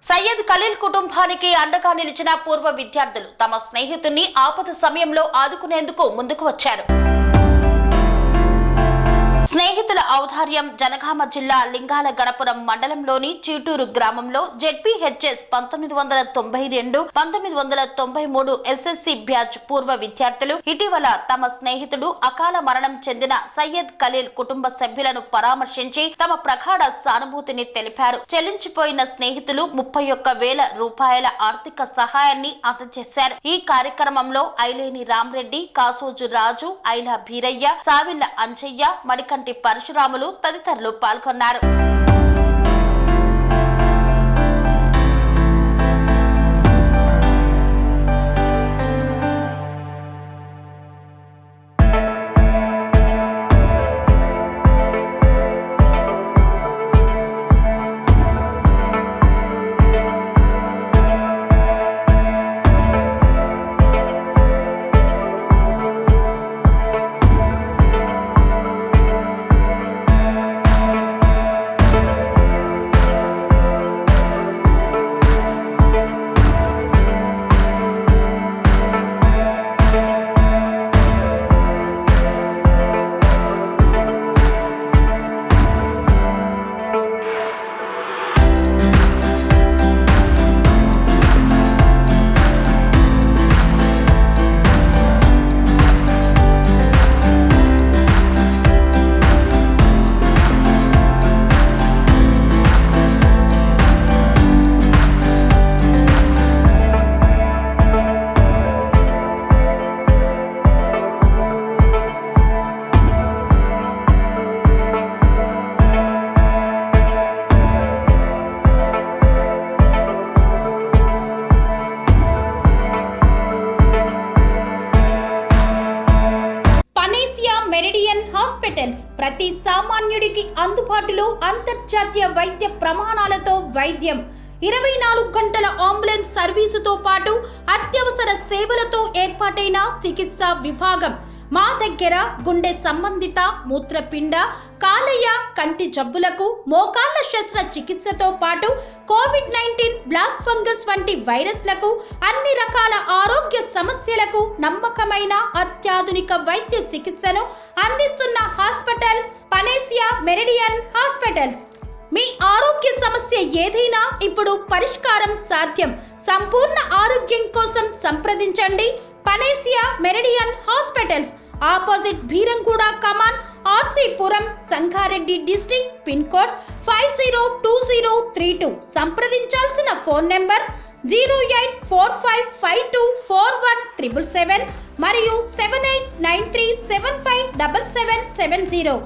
సయ్యద్ ఖలీల్ కుటుంబానికి అండగా నిలిచిన పూర్వ విద్యార్థులు తమ స్నేహితుడిని ఆపద సమయంలో ఆదుకునేందుకు ముందుకు వచ్చారు. స్నేహితుల ఔదార్యం జనగామ జిల్లా లింగాల గణపురం మండలంలోని చీటూరు గ్రామంలో జెడ్పీహెచ్ఎస్ 1992-1993 ఎస్ఎస్సి బ్యాచ్ పూర్వ విద్యార్థులు ఇటీవల తమ స్నేహితుడు అకాల మరణం చెందిన సయ్యద్ ఖలీల్ కుటుంబ సభ్యులను పరామర్శించి తమ ప్రగాఢ సానుభూతిని తెలిపారు. చెల్లించిపోయిన స్నేహితులు 31,000 రూపాయల ఆర్థిక సహాయాన్ని అందజేశారు. ఈ కార్యక్రమంలో ఐలేని రామరెడ్డి, కాసోజు రాజు, ఐలా బీరయ్య, సావిళ్ల అంజయ్య, మడికంటి పరశురాములు తదితరులు పాల్గొన్నారు. మెరిడియన్ హాస్పిటల్స్ ప్రతి సామాన్యుడికి అందుబాటులో అంతర్జాతీయ వైద్య ప్రమాణాలతో వైద్యం, 24 గంటల అంబులెన్స్ సర్వీసుతో పాటు అత్యవసర సేవలతో ఏర్పాటైన చికిత్సా విభాగం. మా దగ్గర గుండె సంబంధిత, మూత్రపిండ, కాలేయ, కంటి జబ్బులకు, మోకాళ్ల శస్త్ర చికిత్సతో పాటు కోవిడ్-19, బ్లాక్ ఫంగస్ వంటి వైరస్లకు, అన్ని రకాల ఆరోగ్య సమస్యలకు నమ్మకమైన అత్యాధునిక వైద్య చికిత్సను అందిస్తున్న హాస్పిటల్ పనేసియా మెరిడియన్ హాస్పిటల్స్. మీ ఆరోగ్య సమస్య ఏదైనా ఇప్పుడు పరిష్కారం సాధ్యం. సంపూర్ణ ఆరోగ్యం కోసం సంప్రదించండి Panacea Meridian hospitals, opposite Bheeramguda కమాన్, RC Puram, Sangareddy district, pin code 502032. సంప్రదించాల్సిన ఫోన్ నెంబర్ 0845524177 మరియు 7893757770.